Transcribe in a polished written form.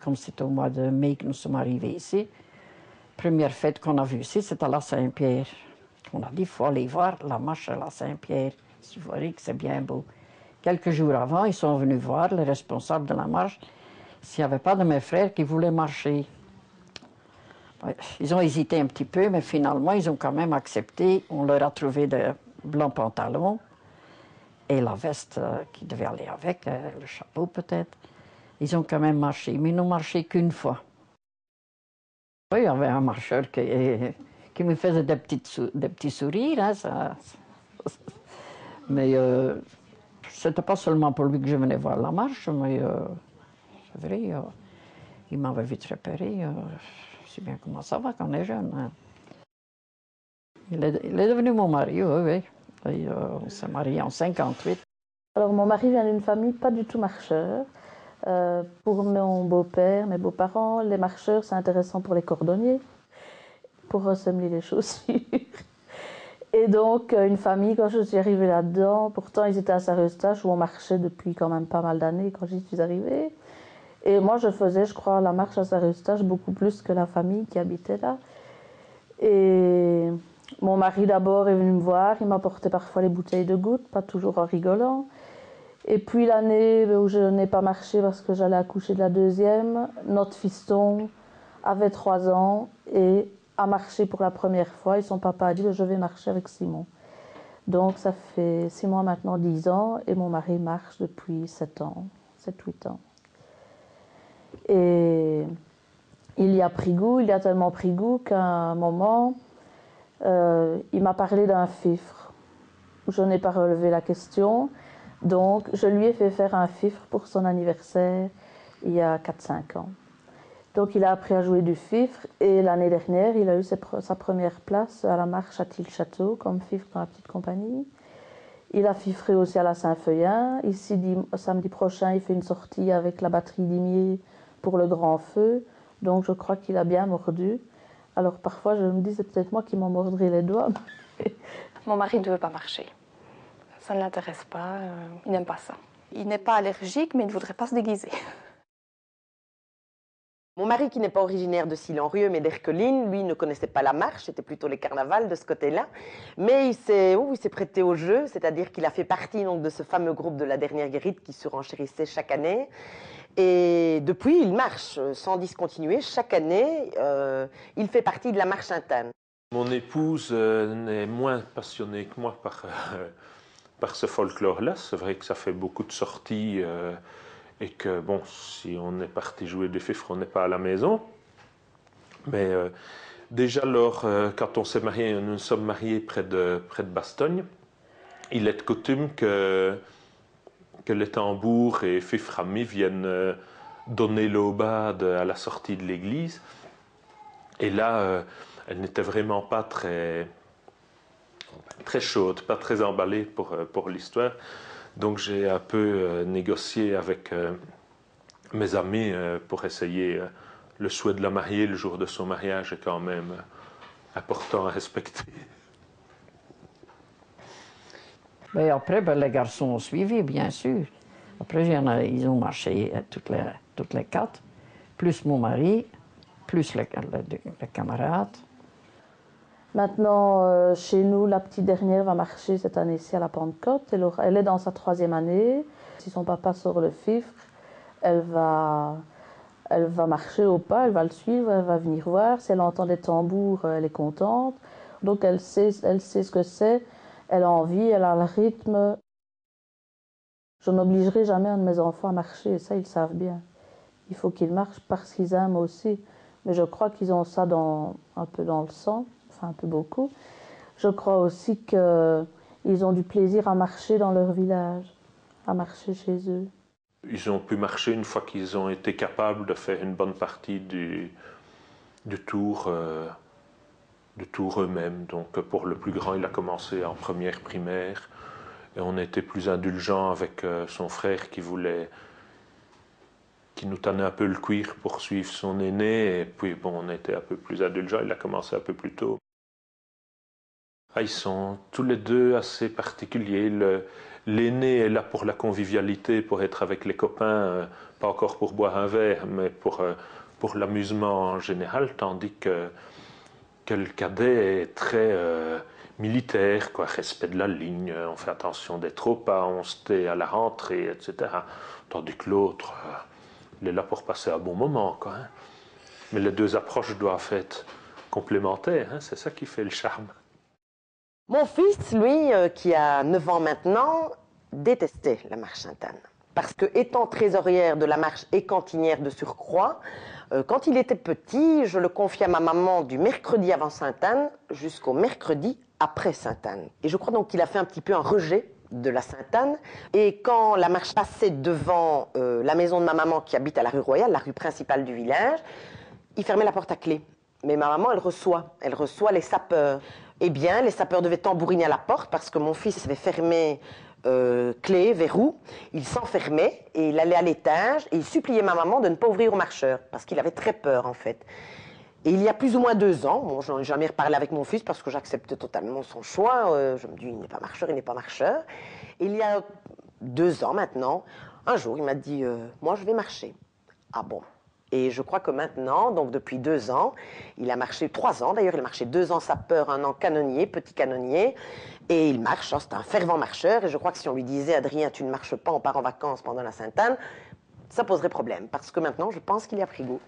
comme c'est au mois de mai que nous sommes arrivés ici, première fête qu'on a vue ici, c'était à la Saint-Pierre. On a dit, il faut aller voir la marche à la Saint-Pierre. Vous voyez que c'est bien beau. Quelques jours avant, ils sont venus voir les responsables de la marche s'il n'y avait pas de mes frères qui voulaient marcher. Ils ont hésité un petit peu, mais finalement, ils ont quand même accepté. On leur a trouvé de blancs pantalons et la veste qui devait aller avec, le chapeau peut-être. Ils ont quand même marché, mais ils n'ont marché qu'une fois. Oui, il y avait un marcheur qui me faisait des petits sourires, hein, mais c'était pas seulement pour lui que je venais voir la marche, mais c'est vrai, il m'avait vite repéré. Je sais bien comment ça va quand on est jeune. Hein. Il est devenu mon mari, oui, oui. Et, on s'est mariés en 58. Alors mon mari vient d'une famille pas du tout marcheur. Pour mon beau-père, mes beaux-parents, les marcheurs, c'est intéressant pour les cordonniers, pour ressemer les chaussures. Et donc, une famille, quand je suis arrivée là-dedans, pourtant ils étaient à Saint-Eustache où on marchait depuis quand même pas mal d'années quand j'y suis arrivée. Et moi, je faisais, je crois, la marche à Saint-Eustache beaucoup plus que la famille qui habitait là. Et mon mari d'abord est venu me voir, il m'apportait parfois les bouteilles de gouttes, pas toujours en rigolant. Et puis l'année où je n'ai pas marché parce que j'allais accoucher de la deuxième, notre fiston avait 3 ans et a marché pour la première fois. Et son papa a dit, je vais marcher avec Simon. Donc ça fait Simon a maintenant 10 ans et mon mari marche depuis 7 ans, 7-8 ans. Et il y a pris goût, il y a tellement pris goût qu'à un moment, il m'a parlé d'un fifre. Je n'ai pas relevé la question, donc je lui ai fait faire un fifre pour son anniversaire il y a 4-5 ans. Donc il a appris à jouer du fifre et l'année dernière, il a eu sa première place à la marche à Tille-Château comme fifre dans la petite compagnie. Il a fifré aussi à la Saint-Feuillin. Ici, samedi prochain, il fait une sortie avec la batterie d'Imier pour le grand feu. Donc je crois qu'il a bien mordu. Alors parfois, je me dis, c'est peut-être moi qui m'en mordrai les doigts. Mon mari ne veut pas marcher. Ça ne l'intéresse pas, il n'aime pas ça. Il n'est pas allergique, mais il ne voudrait pas se déguiser. Mon mari, qui n'est pas originaire de Sillenrieux, mais d'Erqueline, lui ne connaissait pas la marche, c'était plutôt les carnavals de ce côté-là. Mais il s'est prêté au jeu, c'est-à-dire qu'il a fait partie donc, de ce fameux groupe de la dernière guérite qui surenchérissait chaque année. Et depuis, il marche sans discontinuer. Chaque année, il fait partie de la marche interne. Mon épouse est moins passionnée que moi par ce folklore-là. C'est vrai que ça fait beaucoup de sorties et que, bon, si on est parti jouer des fifres, on n'est pas à la maison. Mais déjà, quand on s'est mariés, nous nous sommes mariés près de Bastogne, il est de coutume que les tambours et fifres amis viennent donner l'aubade à la sortie de l'église. Et là, elle n'était vraiment pas très chaude, pas très emballée pour l'histoire. Donc j'ai un peu négocié avec mes amis pour essayer. Le souhait de la mariée le jour de son mariage est quand même important à respecter. Mais après, les garçons ont suivi, bien sûr. Après, ils ont marché toutes les 4, plus mon mari, plus les camarades. Maintenant, chez nous, la petite dernière va marcher cette année-ci à la Pentecôte. Elle est dans sa 3e année. Si son papa sort le fifre, elle va marcher au pas, elle va le suivre, elle va venir voir. Si elle entend des tambours, elle est contente. Donc elle sait ce que c'est, elle a envie, elle a le rythme. Je n'obligerai jamais un de mes enfants à marcher, et ça ils savent bien. Il faut qu'ils marchent parce qu'ils aiment aussi. Mais je crois qu'ils ont ça un peu dans le sang, enfin un peu beaucoup. Je crois aussi qu'ils ont du plaisir à marcher dans leur village, à marcher chez eux. Ils ont pu marcher une fois qu'ils ont été capables de faire une bonne partie du tour eux-mêmes. Donc pour le plus grand, il a commencé en première primaire et on était plus indulgents avec son frère qui nous tenait un peu le cuir pour suivre son aîné. Et puis bon, on était un peu plus indulgents, il a commencé un peu plus tôt. Ah, ils sont tous les deux assez particuliers. L'aîné est là pour la convivialité, pour être avec les copains, pas encore pour boire un verre, mais pour l'amusement en général, tandis que le cadet est très militaire, quoi, respect de la ligne, on fait attention d'être au pas, on se tait à la rentrée, etc. Tandis que l'autre, il est là pour passer un bon moment, quoi, hein. Mais les deux approches doivent être complémentaires, hein, c'est ça qui fait le charme. Mon fils, lui, qui a 9 ans maintenant, détestait la marche Sainte-Anne. Parce que, étant trésorière de la marche et cantinière de surcroît, quand il était petit, je le confiais à ma maman du mercredi avant Sainte-Anne jusqu'au mercredi après Sainte-Anne. Et je crois donc qu'il a fait un petit peu un rejet de la Sainte-Anne. Et quand la marche passait devant la maison de ma maman qui habite à la rue Royale, la rue principale du village, il fermait la porte à clé. Mais ma maman, elle reçoit les sapeurs. Eh bien, les sapeurs devaient tambouriner à la porte parce que mon fils avait fermé clé, verrou. Il s'enfermait et il allait à l'étage et il suppliait ma maman de ne pas ouvrir aux marcheurs parce qu'il avait très peur en fait. Et il y a plus ou moins 2 ans, bon, je n'en ai jamais reparlé avec mon fils parce que j'accepte totalement son choix. Je me dis, il n'est pas marcheur, il n'est pas marcheur. Et il y a 2 ans maintenant, un jour, il m'a dit, moi je vais marcher. Ah bon? Et je crois que maintenant, donc depuis 2 ans, il a marché 3 ans, d'ailleurs il a marché 2 ans sapeur, 1 an canonnier, petit canonnier, et il marche, hein, c'est un fervent marcheur, et je crois que si on lui disait, Adrien, tu ne marches pas, on part en vacances pendant la Sainte-Anne, ça poserait problème, parce que maintenant je pense qu'il y a pris goût.